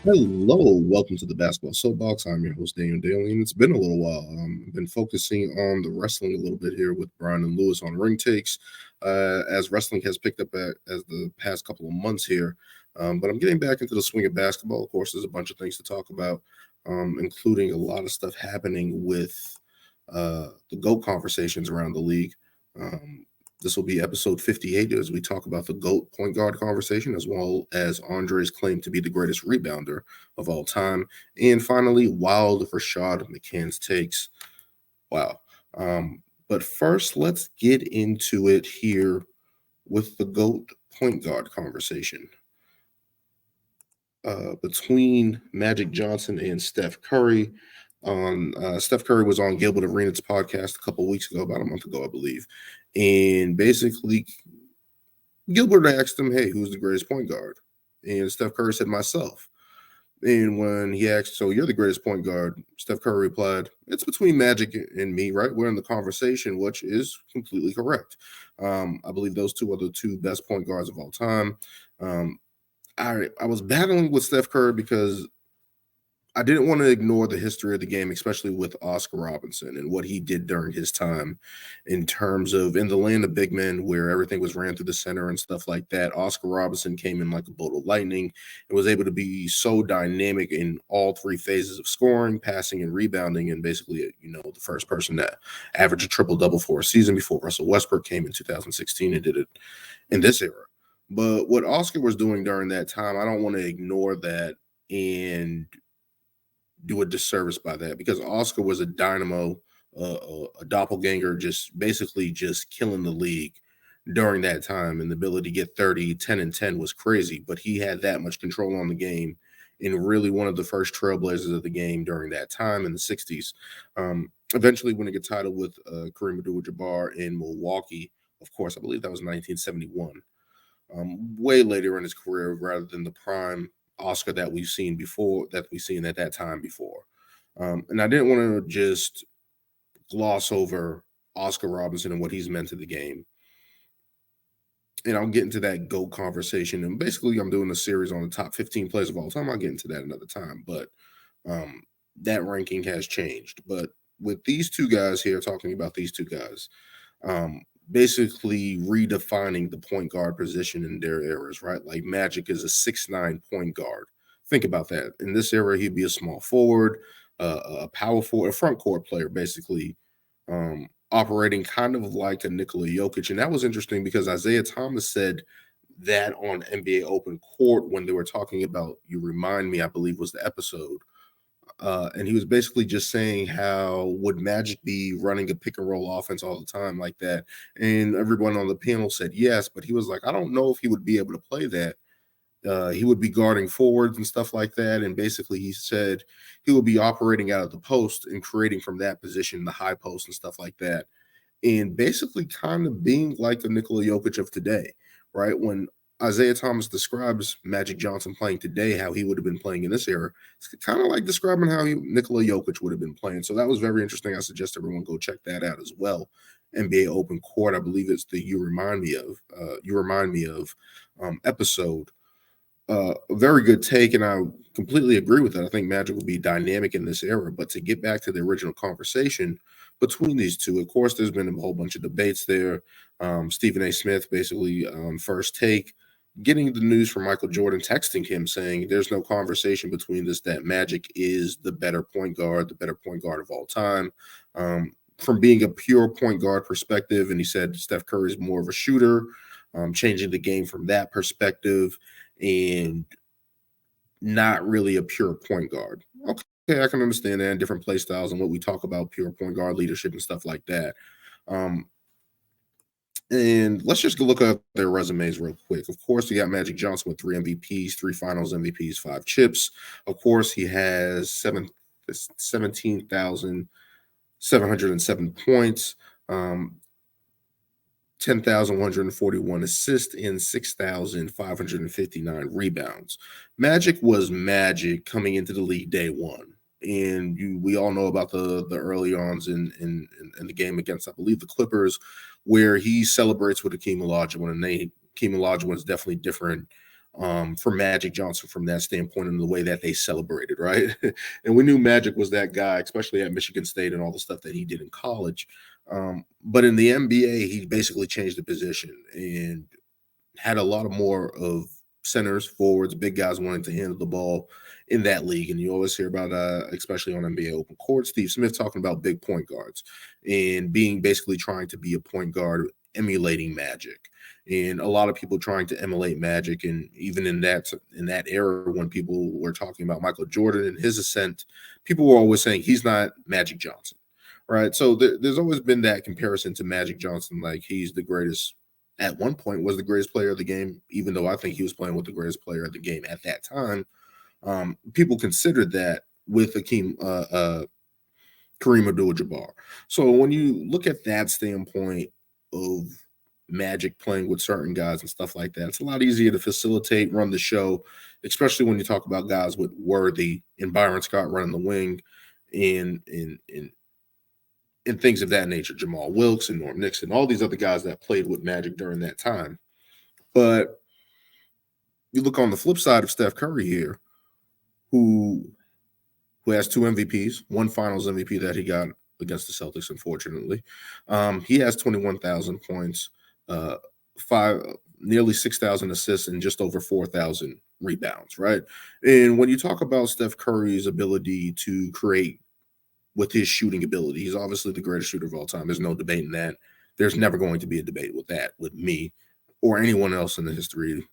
Hello, welcome to the Basketball Soapbox. I'm your host, Daniel Daly, and it's been a little while. I've been focusing on the wrestling a little bit here with Brian and Lewis on ring takes, as wrestling has picked up as the past couple of months here. But I'm getting back into the swing of basketball. Of course, there's a bunch of things to talk about, including a lot of stuff happening with the GOAT conversations around the league. Um, this will be episode 58 as we talk about the GOAT point guard conversation, as well as Andre's claim to be the greatest rebounder of all time. And finally, wild Rashad Mccants takes. Wow. But first, let's get into it here with the GOAT point guard conversation. Between Magic Johnson and Steph Curry. Steph Curry was on Gilbert Arenas' podcast a couple weeks ago, about a month ago, I believe, and basically Gilbert asked him, "Hey, who's the greatest point guard?" And Steph Curry said, "Myself." And when he asked, "So you're the greatest point guard?" Steph Curry replied, "It's between Magic and me, right? We're in the conversation," which is completely correct. I believe those two are the two best point guards of all time. Um, I was battling with Steph Curry because I didn't want to ignore the history of the game, especially with Oscar Robinson and what he did during his time in terms of in the land of big men where everything was ran through the center and stuff like that. Oscar Robinson came in like a bolt of lightning and was able to be so dynamic in all three phases of scoring, passing, and rebounding, and basically, the first person to average a triple double for a season before Russell Westbrook came in 2016 and did it in this era. But what Oscar was doing during that time, I don't want to ignore that and do a disservice by that because Oscar was a dynamo, a doppelganger, just basically just killing the league during that time. And the ability to get 30, 10, and 10 was crazy, but he had that much control on the game and really one of the first trailblazers of the game during that time in the 60s. Eventually winning a title with Kareem Abdul-Jabbar in Milwaukee. Of course, I believe that was 1971. Way later in his career rather than the prime Oscar that we've seen before, that we've seen at that time before. And I didn't want to just gloss over Oscar Robinson and what he's meant to the game. And I'll get into that GOAT conversation. And basically, I'm doing a series on the top 15 players of all time. I'll get into that another time. But um, that ranking has changed. But with these two guys here, talking about these two guys, basically redefining the point guard position in their eras, right? Like Magic is a 6'9" point guard. Think about that. In this era, he'd be a small forward, a power forward, a front court player, basically, operating kind of like a Nikola Jokic. And that was interesting because Isaiah Thomas said that on NBA Open Court when they were talking about You Remind Me, I believe was the episode. And he was basically just saying how would Magic be running a pick and roll offense all the time like that? And everyone on the panel said yes, but he was like, I don't know if he would be able to play that. He would be guarding forwards and stuff like that. And basically, he said he would be operating out of the post and creating from that position the high post and stuff like that. And basically, kind of being like the Nikola Jokic of today, right? When Isaiah Thomas describes Magic Johnson playing today, how he would have been playing in this era, it's kind of like describing how Nikola Jokic would have been playing. So that was very interesting. I suggest everyone go check that out as well. NBA Open Court, I believe it's the You Remind Me of episode. A very good take, and I completely agree with it. I think Magic will be dynamic in this era. But to get back to the original conversation between these two, of course, there's been a whole bunch of debates there. Stephen A. Smith, basically, first take, getting the news from Michael Jordan, texting him saying there's no conversation between this, that Magic is the better point guard, the better point guard of all time. From being a pure point guard perspective, and he said Steph Curry is more of a shooter, changing the game from that perspective and not really a pure point guard. Okay, I can understand that, and different play styles and what we talk about pure point guard leadership and stuff like that. Um, and let's just look at their resumes real quick. Of course, you got Magic Johnson with 3 MVPs, 3 Finals MVPs, 5 chips. Of course, he has 17,707 points. 10,141 assists and 6,559 rebounds. Magic was magic coming into the league day one. And we all know about the early ons in the game against, I believe, the Clippers, where he celebrates with Akeem Olajuwon, and Akeem Olajuwon is definitely different for Magic Johnson from that standpoint and the way that they celebrated, right? And we knew Magic was that guy, especially at Michigan State and all the stuff that he did in college. But in the NBA, he basically changed the position and had a lot of more of centers, forwards, big guys wanting to handle the ball in that league. And you always hear about, especially on NBA Open Court, Steve Smith talking about big point guards and being basically trying to be a point guard, emulating Magic. And a lot of people trying to emulate Magic. And even in that era, when people were talking about Michael Jordan and his ascent, people were always saying he's not Magic Johnson, right? So there's always been that comparison to Magic Johnson, like he's the greatest. At one point, was the greatest player of the game, even though I think he was playing with the greatest player of the game at that time. People considered that with Kareem Abdul-Jabbar. So when you look at that standpoint of Magic playing with certain guys and stuff like that, it's a lot easier to facilitate, run the show, especially when you talk about guys with Worthy and Byron Scott running the wing and things of that nature, Jamal Wilkes and Norm Nixon, all these other guys that played with Magic during that time. But you look on the flip side of Steph Curry here, who has 2 MVPs, one Finals MVP that he got against the Celtics, unfortunately. He has 21,000 points, nearly 6,000 assists, and just over 4,000 rebounds, right? And when you talk about Steph Curry's ability to create with his shooting ability, he's obviously the greatest shooter of all time. There's no debating that. There's never going to be a debate with that, with me or anyone else in the history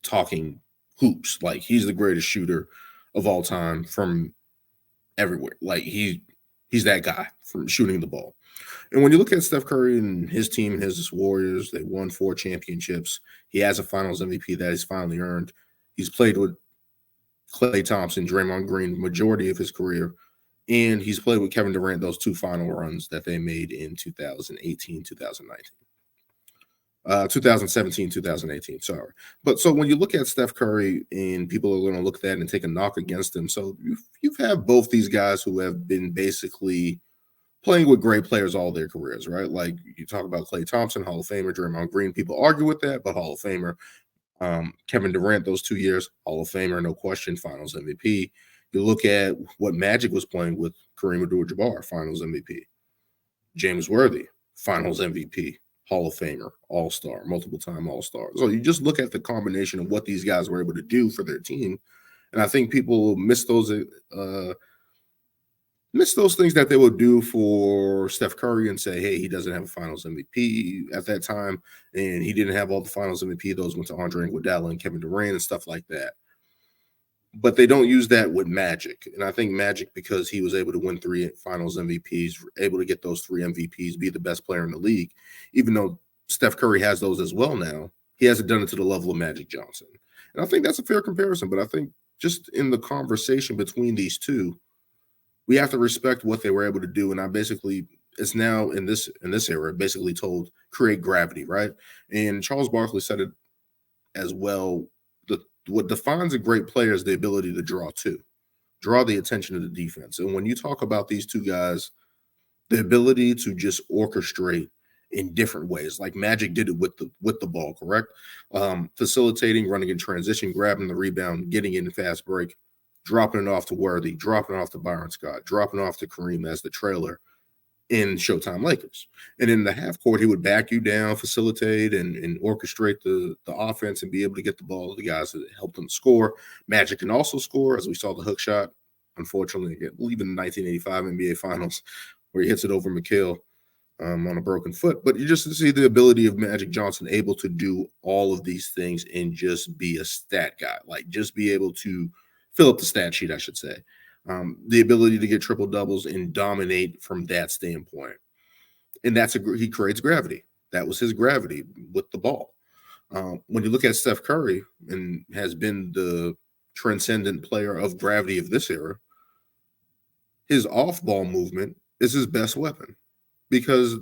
talking hoops. Like, he's the greatest shooter of all time from everywhere. Like, he's that guy from shooting the ball. And when you look at Steph Curry and his team, his Warriors, they won 4 championships. He has a Finals MVP that he's finally earned. He's played with Klay Thompson, Draymond Green, majority of his career. And he's played with Kevin Durant those 2 final runs that they made in 2018, 2017, 2018, sorry. But so when you look at Steph Curry, and people are going to look at that and take a knock against him. So you've had both these guys who have been basically playing with great players all their careers, right? Like, you talk about Klay Thompson, Hall of Famer, Draymond Green. People argue with that, but Hall of Famer. Kevin Durant, those 2 years, Hall of Famer, no question, Finals MVP. You look at what Magic was playing with Kareem Abdul-Jabbar, Finals MVP. James Worthy, Finals MVP, Hall of Famer, All-Star, multiple-time All-Star. So you just look at the combination of what these guys were able to do for their team, and I think people miss those things that they would do for Steph Curry and say, hey, he doesn't have a Finals MVP at that time, and he didn't have all the Finals MVP. Those went to Andre Iguodala and Kevin Durant and stuff like that. But they don't use that with Magic. And I think Magic, because he was able to win 3 Finals MVPs, able to get those 3 MVPs, be the best player in the league, even though Steph Curry has those as well now, he hasn't done it to the level of Magic Johnson. And I think that's a fair comparison. But I think just in the conversation between these two, we have to respect what they were able to do. And I basically, it's now in this era, basically told create gravity, right? And Charles Barkley said it as well. What defines a great player is the ability to draw the attention of the defense. And when you talk about these two guys, the ability to just orchestrate in different ways, like Magic did it with the ball, correct? Facilitating, running in transition, grabbing the rebound, getting in the fast break, dropping it off to Worthy, dropping it off to Byron Scott, dropping it off to Kareem as the trailer in Showtime Lakers. And in the half court, he would back you down, facilitate, and orchestrate the offense and be able to get the ball to the guys that helped them score. Magic can also score, as we saw the hook shot, unfortunately, I believe in the 1985 NBA Finals, where he hits it over McHale on a broken foot. But you just see the ability of Magic Johnson able to do all of these things and just be a stat guy, like just be able to fill up the stat sheet, I should say. The ability to get triple doubles and dominate from that standpoint. And he creates gravity. That was his gravity with the ball. When you look at Steph Curry, and has been the transcendent player of gravity of this era, his off-ball movement is his best weapon because,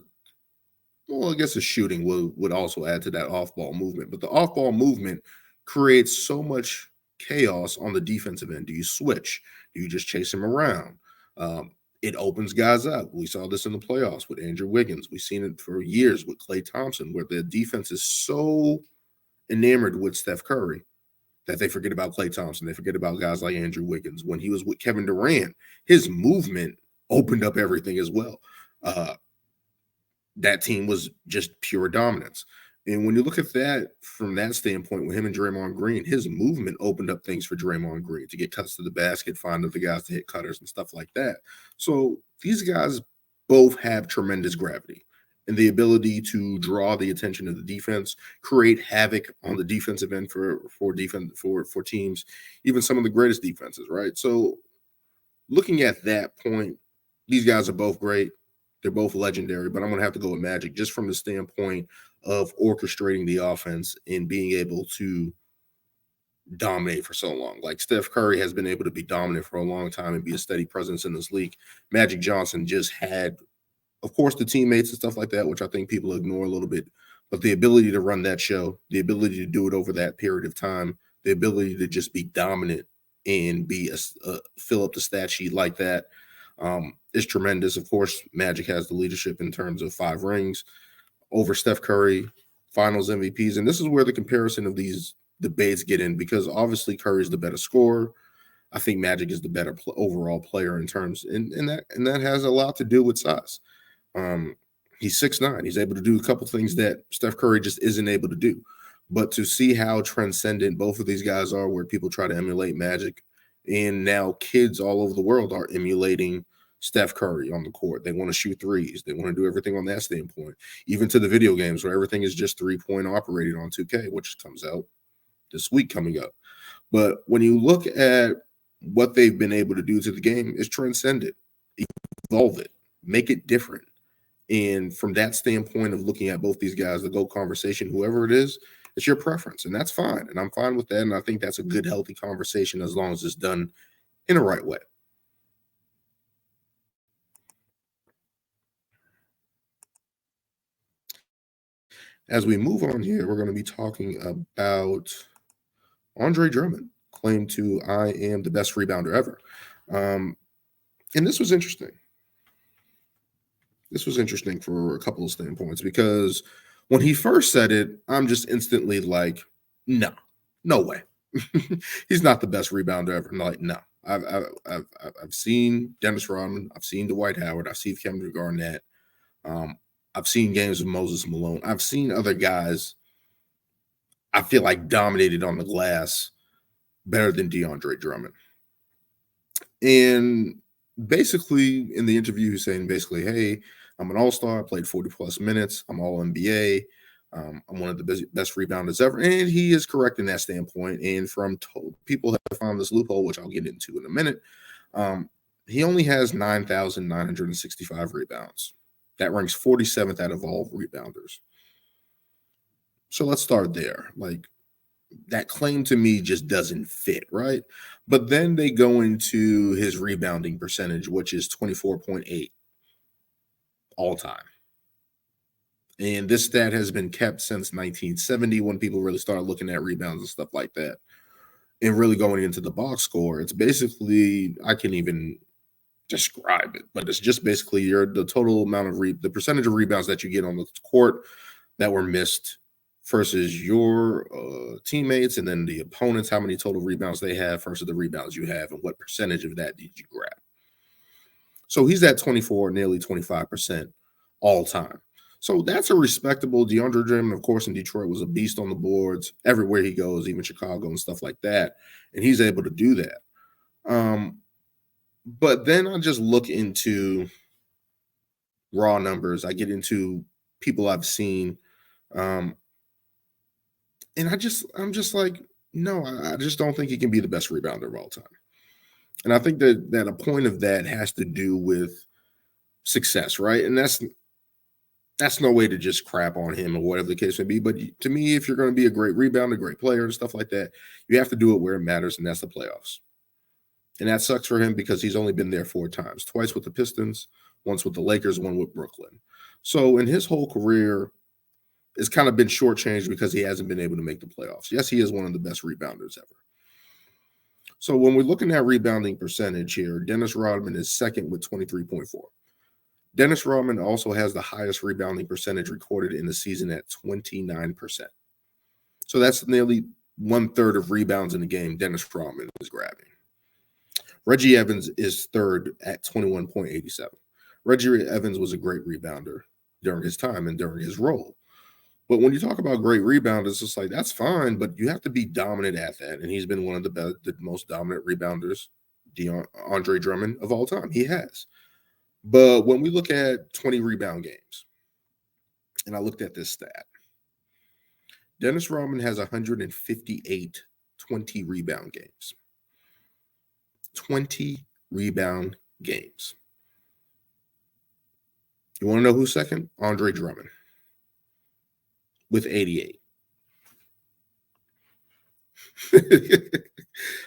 well, I guess his shooting would also add to that off-ball movement. But the off-ball movement creates so much chaos on the defensive end. Do you switch? Do you just chase him around? It opens guys up. We saw this in the playoffs with Andrew Wiggins. We've seen it for years with Klay Thompson, where the defense is so enamored with Steph Curry that they forget about Klay Thompson. They forget about guys like Andrew Wiggins. When he was with Kevin Durant, his movement opened up everything as well. That team was just pure dominance. And when you look at that from that standpoint, with him and Draymond Green, his movement opened up things for Draymond Green to get cuts to the basket, find other guys to hit cutters and stuff like that. So these guys both have tremendous gravity and the ability to draw the attention of the defense, create havoc on the defensive end for teams, even some of the greatest defenses, right? So looking at that point, these guys are both great. They're both legendary, but I'm going to have to go with Magic just from the standpoint of orchestrating the offense and being able to dominate for so long. Like Steph Curry has been able to be dominant for a long time and be a steady presence in this league. Magic Johnson just had, of course, the teammates and stuff like that, which I think people ignore a little bit, but the ability to run that show, the ability to do it over that period of time, the ability to just be dominant and be fill up the stat sheet like that is tremendous. Of course, Magic has the leadership in terms of 5 rings over Steph Curry, finals MVPs. And this is where the comparison of these debates get in, because obviously Curry's the better scorer. I think Magic is the better overall player in terms, and that has a lot to do with size. He's 6'9". He's able to do a couple things that Steph Curry just isn't able to do. But to see how transcendent both of these guys are, where people try to emulate Magic, and now kids all over the world are emulating Steph Curry on the court. They want to shoot threes. They want to do everything on that standpoint, even to the video games where everything is just 3-point operated on 2K, which comes out this week coming up. But when you look at what they've been able to do to the game, is transcend it, evolve it, make it different. And from that standpoint of looking at both these guys, the GOAT conversation, whoever it is, it's your preference, and that's fine. And I'm fine with that. And I think that's a good, healthy conversation as long as it's done in the right way. As we move on here, we're going to be talking about Andre Drummond, claim to I am the best rebounder ever. And this was interesting. This was interesting for a couple of standpoints, because when he first said it, I'm just instantly like, no way. He's not the best rebounder ever. I'm like, no. I've seen Dennis Rodman. I've seen Dwight Howard. I've seen Kevin Garnett. I've seen games of Moses Malone. I've seen other guys, I feel like, dominated on the glass better than DeAndre Drummond. And basically, in the interview, he's saying basically, hey, I'm an all-star. I played 40-plus minutes. I'm all-NBA. I'm one of the best rebounders ever. And he is correct in that standpoint. And from people have found this loophole, which I'll get into in a minute, he only has 9,965 rebounds. That ranks 47th out of all rebounders. So let's start there. Like, that claim to me just doesn't fit, right? But then they go into his rebounding percentage, which is 24.8 all time. And this stat has been kept since 1970, when people really started looking at rebounds and stuff like that. And really going into the box score, it's basically, I can't even describe it, but it's just basically the total amount of the percentage of rebounds that you get on the court that were missed versus your teammates, and then the opponents, how many total rebounds they have versus the rebounds you have, and what percentage of that did you grab. So he's at 24, nearly 25% all time. So that's a respectable. DeAndre Drummond, of course, in Detroit was a beast on the boards everywhere he goes, even Chicago and stuff like that. And he's able to do that. But then I just look into raw numbers. I get into people I've seen. And I'm just like, no, I just don't think he can be the best rebounder of all time. And I think that a point of that has to do with success, right? And that's no way to just crap on him or whatever the case may be. But to me, if you're going to be a great rebounder, great player and stuff like that, you have to do it where it matters, and that's the playoffs. And that sucks for him because he's only been there 4 times, twice with the Pistons, once with the Lakers, one with Brooklyn. So in his whole career, it's kind of been shortchanged because he hasn't been able to make the playoffs. Yes, he is one of the best rebounders ever. So when we're looking at rebounding percentage here, Dennis Rodman is second with 23.4. Dennis Rodman also has the highest rebounding percentage recorded in the season at 29%. So that's nearly 1/3 of rebounds in the game Dennis Rodman is grabbing. Reggie Evans is third at 21.87. Reggie Evans was a great rebounder during his time and during his role. But when you talk about great rebounders, it's just like, that's fine, but you have to be dominant at that. And he's been one of the most dominant rebounders, Andre Drummond, of all time. He has. But when we look at 20 rebound games, and I looked at this stat, Dennis Rodman has 158 20 rebound games. 20 rebound games. You want to know who's second? Andre Drummond with 88.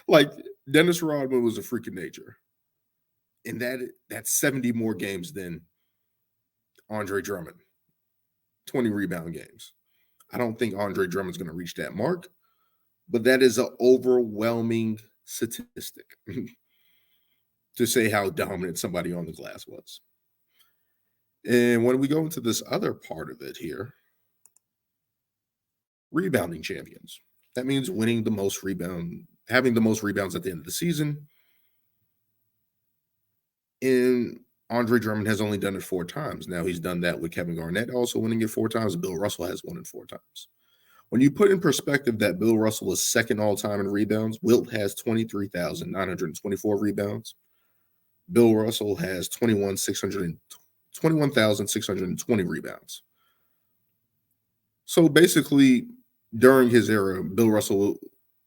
Like, Dennis Rodman was a freak of nature. And that's 70 more games than Andre Drummond. 20 rebound games. I don't think Andre Drummond's going to reach that mark, but that is an overwhelming statistic to say how dominant somebody on the glass was. And when we go into this other part of it here, rebounding champions. That means winning the most rebound, having the most rebounds at the end of the season. And Andre Drummond has only done it 4 times. Now he's done that with Kevin Garnett also winning it 4 times. Bill Russell has won it 4 times. When you put in perspective that Bill Russell is second all-time in rebounds, Wilt has 23,924 rebounds. Bill Russell has 21,620 rebounds. So basically, during his era,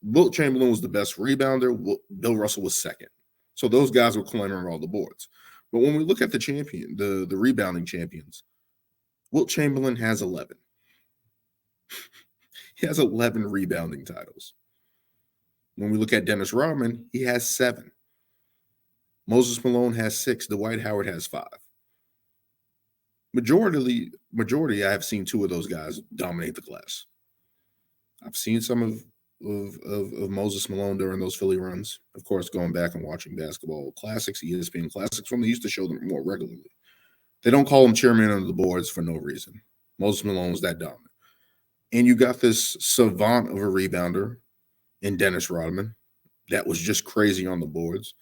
Wilt Chamberlain was the best rebounder. Bill Russell was second. So those guys were clamoring all the boards. But when we look at the rebounding champions, Wilt Chamberlain has 11. He has 11 rebounding titles. When we look at Dennis Rodman, he has 7. Moses Malone has 6. Dwight Howard has 5. Majority, I have seen 2 of those guys dominate the glass. I've seen some of Moses Malone during those Philly runs. Of course, going back and watching basketball classics, ESPN classics, when they used to show them more regularly. They don't call him chairman of the boards for no reason. Moses Malone was that dominant. And you got this savant of a rebounder in Dennis Rodman that was just crazy on the boards.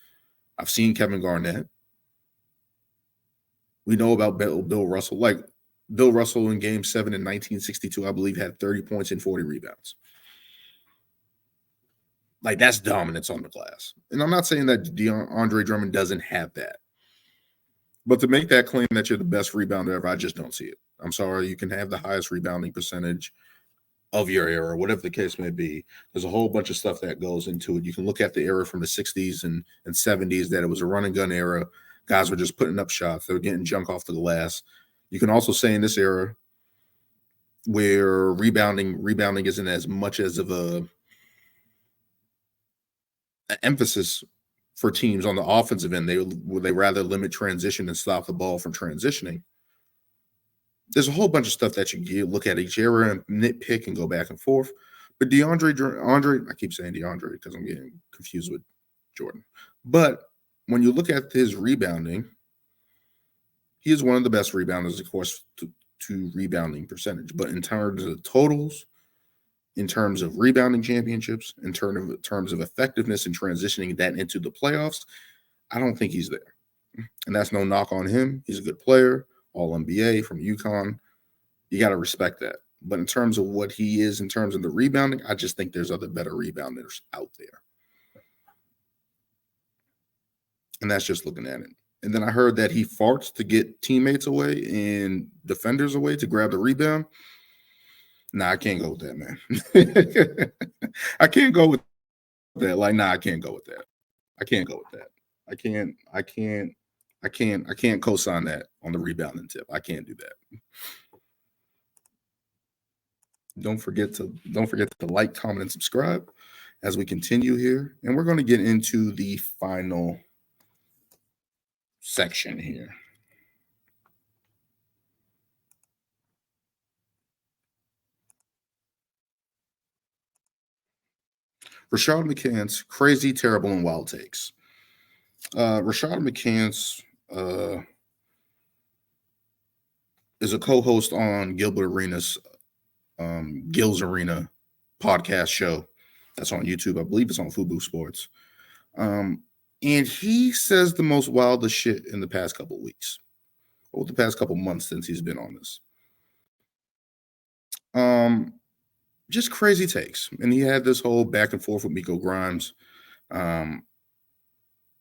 I've seen Kevin Garnett. We know about Bill Russell. Like, Bill Russell in Game 7 in 1962, I believe, had 30 points and 40 rebounds. Like, that's dominance on the glass. And I'm not saying that Andre Drummond doesn't have that. But to make that claim that you're the best rebounder ever, I just don't see it. I'm sorry. You can have the highest rebounding percentage of your era, whatever the case may be. There's a whole bunch of stuff that goes into it. You can look at the era from the 60s and 70s that it was a run and gun era. Guys were just putting up shots. They were getting junk off the glass. You can also say in this era where rebounding isn't as much as of an emphasis for teams on the offensive end. They rather limit transition and stop the ball from transitioning. There's a whole bunch of stuff that you look at each era and nitpick and go back and forth. But Andre, I keep saying DeAndre because I'm getting confused with Jordan. But when you look at his rebounding, he is one of the best rebounders, of course, to rebounding percentage. But in terms of totals, in terms of rebounding championships, in terms of effectiveness and transitioning that into the playoffs, I don't think he's there. And that's no knock on him. He's a good player, all NBA from UConn. You got to respect that. But in terms of what he is, in terms of the rebounding, I just think there's other better rebounders out there. And that's just looking at it. And then I heard that he farts to get teammates away and defenders away to grab the rebound. Nah, I can't go with that, man. I can't go with that. Like, nah, I can't go with that. I can't go with that. I can't co-sign that on the rebounding tip. I can't do that. Don't forget to like, comment, and subscribe as we continue here. And we're going to get into the final section here. Rashad Mccants, crazy, terrible, and wild takes. Rashad Mccants is a co-host on Gilbert Arenas' Gil's Arena podcast show. That's on YouTube. I believe it's on Fubu Sports. And he says the most wildest shit in the past couple weeks, or the past couple months since he's been on this. Just crazy takes. And he had this whole back and forth with Miko Grimes.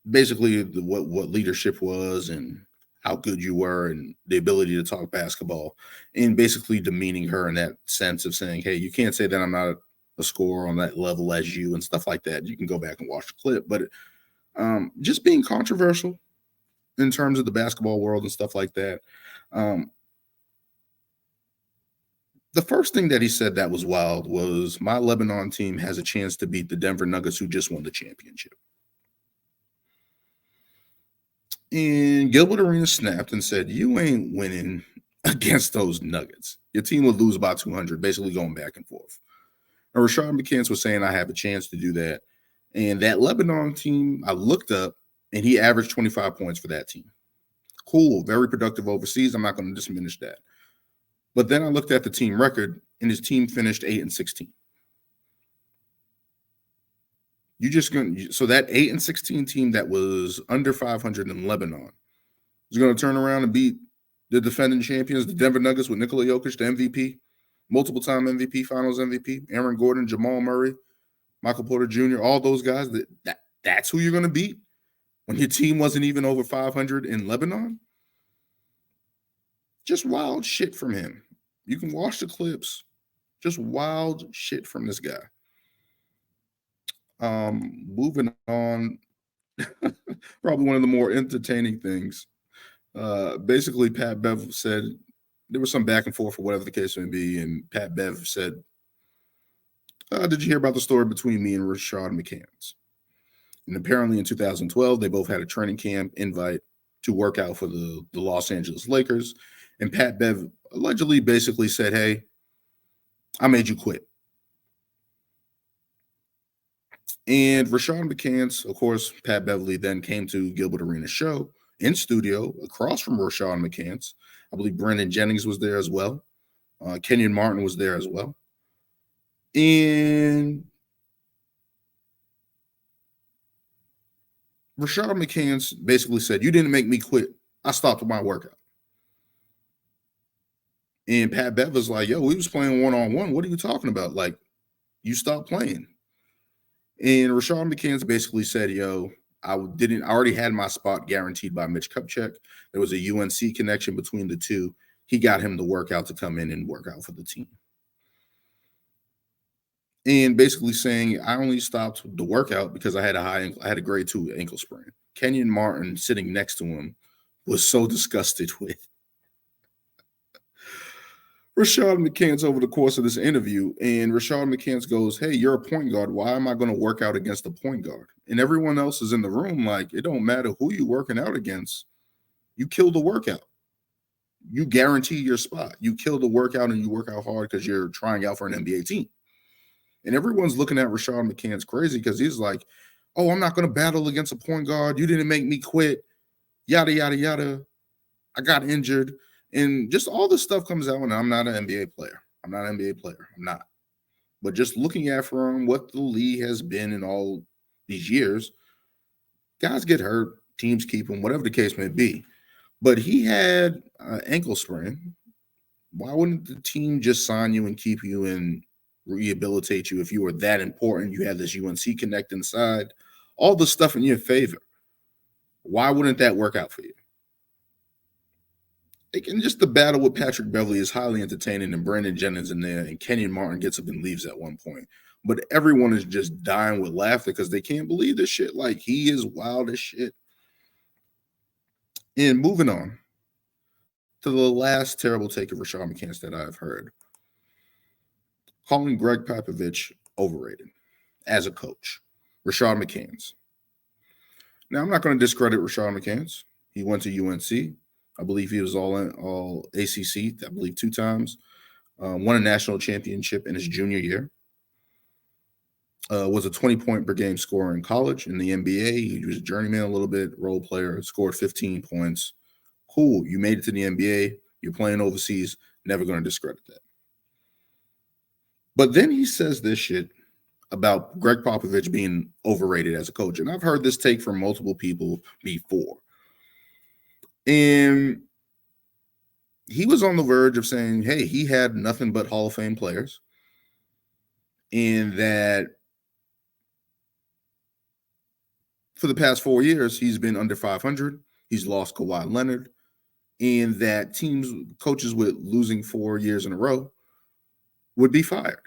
Basically what leadership was and how good you were and the ability to talk basketball, and basically demeaning her in that sense of saying, hey, you can't say that I'm not a scorer on that level as you and stuff like that. You can go back and watch the clip, but just being controversial in terms of the basketball world and stuff like that. The first thing that he said that was wild was, my Lebanon team has a chance to beat the Denver Nuggets, who just won the championship. And Gilbert Arenas snapped and said, you ain't winning against those Nuggets. Your team would lose by 200, basically going back and forth. And Rashad Mccants was saying, I have a chance to do that. And that Lebanon team, I looked up, and he averaged 25 points for that team. Cool, very productive overseas. I'm not going to diminish that. But then I looked at the team record, and his team finished 8-16. So that 8-16 team that was under 500 in Lebanon is going to turn around and beat the defending champions, the Denver Nuggets, with Nikola Jokic, the MVP, multiple-time MVP, Finals MVP, Aaron Gordon, Jamal Murray, Michael Porter Jr., all those guys. That's who you're going to beat when your team wasn't even over 500 in Lebanon? Just wild shit from him. You can watch the clips. Just wild shit from this guy. Moving on, probably one of the more entertaining things. Basically, Pat Bev said there was some back and forth, or whatever the case may be, and Pat Bev said, did you hear about the story between me and Rashad Mccants? And apparently in 2012, they both had a training camp invite to work out for the Los Angeles Lakers. And Pat Bev allegedly basically said, hey, I made you quit. And Rashad Mccants, of course, Pat Beverly then came to Gilbert Arenas' show in studio across from Rashad Mccants. I believe Brandon Jennings was there as well. Kenyon Martin was there as well. And Rashad Mccants basically said, you didn't make me quit. I stopped my workout. And Pat Bev was like, yo, we was playing one-on-one. What are you talking about? Like, you stopped playing. And Rashad Mccants basically said, yo, I already had my spot guaranteed by Mitch Kupchak. There was a UNC connection between the two. He got him the workout to come in and work out for the team. And basically saying, I only stopped the workout because I had a grade 2 ankle sprain. Kenyon Martin, sitting next to him, was so disgusted with Rashad Mccants over the course of this interview. And Rashad Mccants goes, hey, you're a point guard. Why am I going to work out against a point guard? And everyone else is in the room like, it don't matter who you're working out against. You kill the workout. You guarantee your spot. You kill the workout and you work out hard because you're trying out for an NBA team. And everyone's looking at Rashad Mccants crazy because he's like, oh, I'm not going to battle against a point guard. You didn't make me quit. Yada, yada, yada. I got injured. And just all this stuff comes out, and I'm not an NBA player. I'm not. But just looking at from what the league has been in all these years, guys get hurt, teams keep them, whatever the case may be. But he had an ankle sprain. Why wouldn't the team just sign you and keep you and rehabilitate you if you were that important? You had this UNC connect inside, all the stuff in your favor. Why wouldn't that work out for you? And just the battle with Patrick Beverly is highly entertaining, and Brandon Jennings in there, and Kenyon Martin gets up and leaves at one point. But everyone is just dying with laughter because they can't believe this shit. Like, he is wild as shit. And moving on to the last terrible take of Rashad Mccants that I've heard. Calling Greg Popovich overrated as a coach. Rashad Mccants. Now, I'm not going to discredit Rashad Mccants. He went to UNC. I believe he was all ACC, I believe 2 times. Won a national championship in his junior year. Was a 20-point per game scorer in college. In the NBA, he was a journeyman a little bit, role player, scored 15 points. Cool, you made it to the NBA. You're playing overseas. Never going to discredit that. But then he says this shit about Greg Popovich being overrated as a coach. And I've heard this take from multiple people before. And he was on the verge of saying, hey, he had nothing but Hall of Fame players. And that for the past 4 years, he's been under 500. He's lost Kawhi Leonard. And that coaches with losing 4 years in a row would be fired.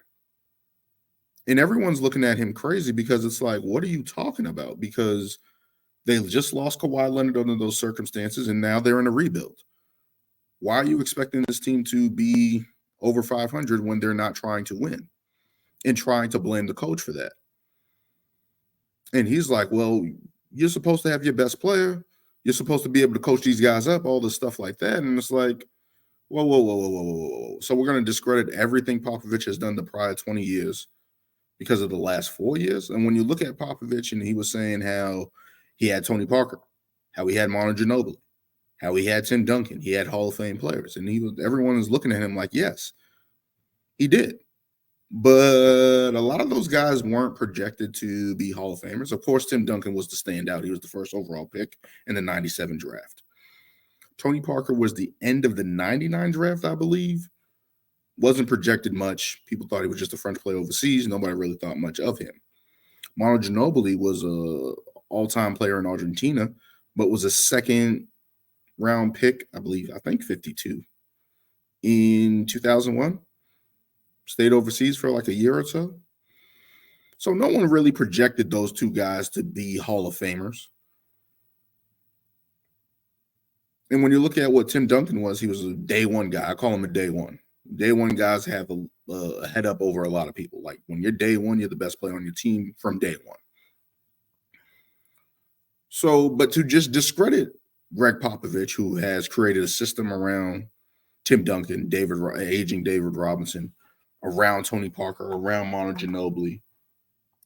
And everyone's looking at him crazy because it's like, what are you talking about? Because they just lost Kawhi Leonard under those circumstances, and now they're in a rebuild. Why are you expecting this team to be over 500 when they're not trying to win and trying to blame the coach for that? And he's like, well, you're supposed to have your best player. You're supposed to be able to coach these guys up, all this stuff like that. And it's like, whoa. So we're going to discredit everything Popovich has done the prior 20 years because of the last 4 years. And when you look at Popovich, and he was saying how he had Tony Parker, how he had Manu Ginobili, how he had Tim Duncan, he had Hall of Fame players. And everyone is looking at him like, yes, he did. But a lot of those guys weren't projected to be Hall of Famers. Of course, Tim Duncan was the standout. He was the first overall pick in the 97 draft. Tony Parker was the end of the 99 draft, I believe. Wasn't projected much. People thought he was just a French player overseas. Nobody really thought much of him. Manu Ginobili was an all-time player in Argentina, but was a second-round pick, I think 52, in 2001. Stayed overseas for like a year or so. So no one really projected those two guys to be Hall of Famers. And when you look at what Tim Duncan was, he was a day one guy. I call him a day one. Day one guys have a head up over a lot of people. Like when you're day one, you're the best player on your team from day one. So, but to just discredit Greg Popovich, who has created a system around Tim Duncan, aging David Robinson, around Tony Parker, around Manu Ginobili,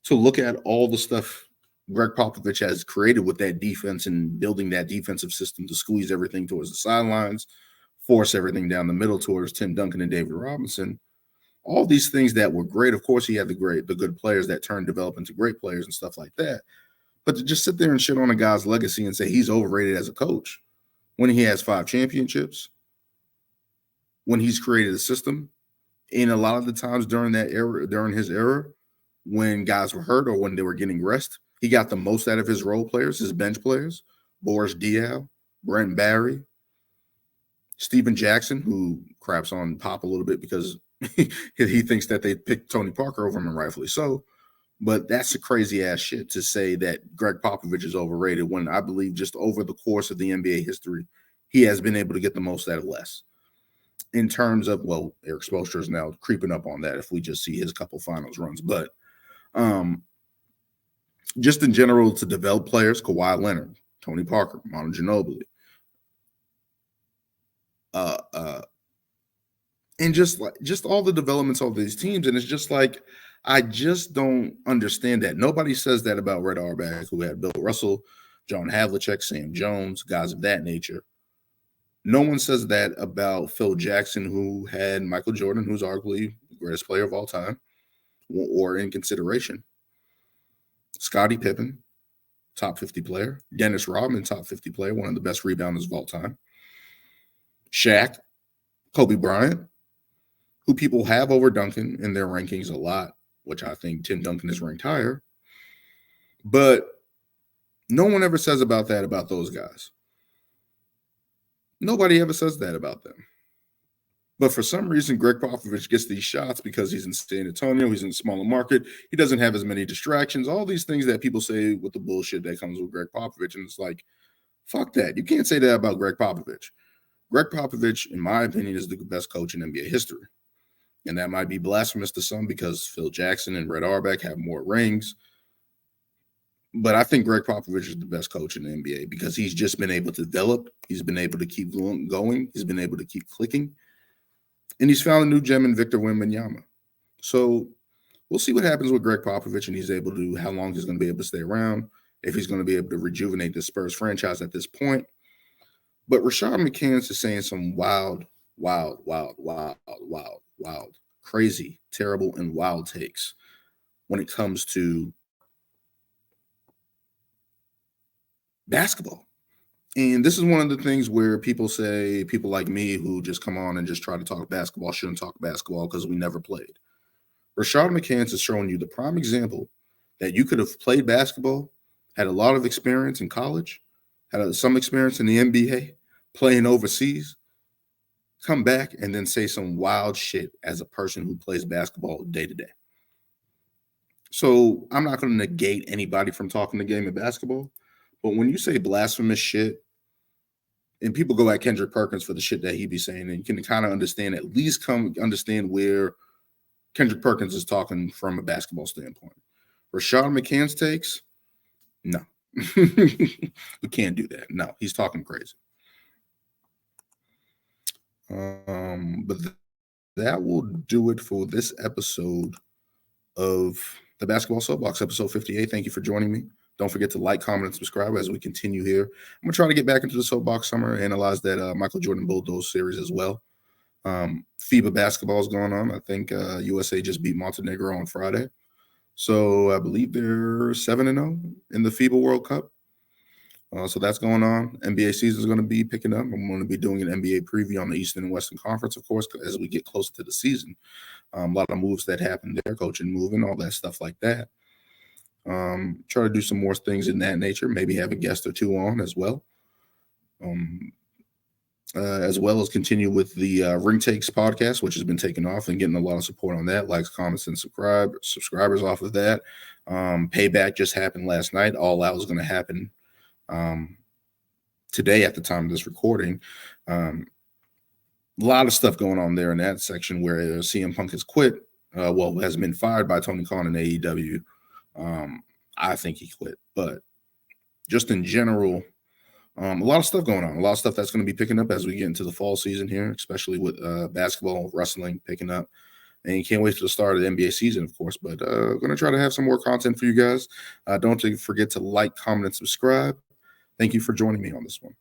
to look at all the stuff Greg Popovich has created with that defense and building that defensive system to squeeze everything towards the sidelines, force everything down the middle towards Tim Duncan and David Robinson. All these things that were great. Of course, he had the good players that develop into great players and stuff like that. But to just sit there and shit on a guy's legacy and say he's overrated as a coach when he has 5 championships, when he's created a system, and a lot of the times during his era, when guys were hurt or when they were getting rest, he got the most out of his role players, his bench players, Boris Diaw, Brent Barry, Steven Jackson, who craps on Pop a little bit because he thinks that they picked Tony Parker over him, and rightfully so. But that's a crazy ass shit to say that Greg Popovich is overrated when I believe just over the course of the NBA history, he has been able to get the most out of less. In terms of, well, Eric Spoelstra is now creeping up on that if we just see his couple finals runs. But just in general, to develop players, Kawhi Leonard, Tony Parker, Manu Ginobili, and just all the developments of these teams. And it's just like, I just don't understand that. Nobody says that about Red Auerbach, who had Bill Russell, John Havlicek, Sam Jones, guys of that nature. No one says that about Phil Jackson, who had Michael Jordan, who's arguably the greatest player of all time, or in consideration. Scottie Pippen, top 50 player. Dennis Rodman, top 50 player, one of the best rebounders of all time. Shaq, Kobe Bryant, who people have over Duncan in their rankings a lot, which I think Tim Duncan is ranked higher. But no one ever says about those guys. Nobody ever says that about them. But for some reason, Greg Popovich gets these shots because he's in San Antonio, he's in a smaller market, he doesn't have as many distractions, all these things that people say with the bullshit that comes with Greg Popovich. And it's like, fuck that. You can't say that about Greg Popovich. Greg Popovich, in my opinion, is the best coach in NBA history. And that might be blasphemous to some because Phil Jackson and Red Auerbach have more rings. But I think Greg Popovich is the best coach in the NBA because he's just been able to develop. He's been able to keep going. He's been able to keep clicking. And he's found a new gem in Victor Wembanyama. So we'll see what happens with Greg Popovich, and he's able to, how long he's going to be able to stay around, if he's going to be able to rejuvenate the Spurs franchise at this point. But Rashad Mccants is saying some wild, crazy, terrible, and wild takes when it comes to basketball. And this is one of the things where people say, people like me who just come on and just try to talk basketball shouldn't talk basketball because we never played. Rashad Mccants is showing you the prime example that you could have played basketball, had a lot of experience in college, had some experience in the NBA, playing overseas, come back and then say some wild shit as a person who plays basketball day to day. So I'm not going to negate anybody from talking the game of basketball, but when you say blasphemous shit, and people go at Kendrick Perkins for the shit that he be saying, and you can kind of understand, at least understand where Kendrick Perkins is talking from a basketball standpoint. Rashad Mccants takes, no. We can't do that. No, he's talking crazy. But that will do it for this episode of the Basketball Soapbox, episode 58. Thank you for joining me. Don't forget to like, comment, and subscribe as we continue here. I'm going to try to get back into the Soapbox summer, analyze that Michael Jordan Bulldoze series as well. FIBA basketball is going on. I think USA just beat Montenegro on Friday. So I believe they're 7-0 in the FIBA World Cup. So that's going on. NBA season is going to be picking up. I'm going to be doing an NBA preview on the Eastern and Western Conference, of course, as we get closer to the season. A lot of moves that happen there, coaching, moving, all that stuff like that. Try to do some more things in that nature. Maybe have a guest or two on as well. As well as continue with the Ring Takes podcast, which has been taking off and getting a lot of support on that. Likes, comments, and subscribers off of that. Payback just happened last night. All Out is going to happen today at the time of this recording. A lot of stuff going on there in that section where CM Punk has quit. Has been fired by Tony Khan in AEW. I think he quit, but just in general, a lot of stuff going on. A lot of stuff that's going to be picking up as we get into the fall season here, especially with basketball, wrestling picking up. And you can't wait for the start of the NBA season, of course. But going to try to have some more content for you guys. Don't forget to like, comment, and subscribe. Thank you for joining me on this one.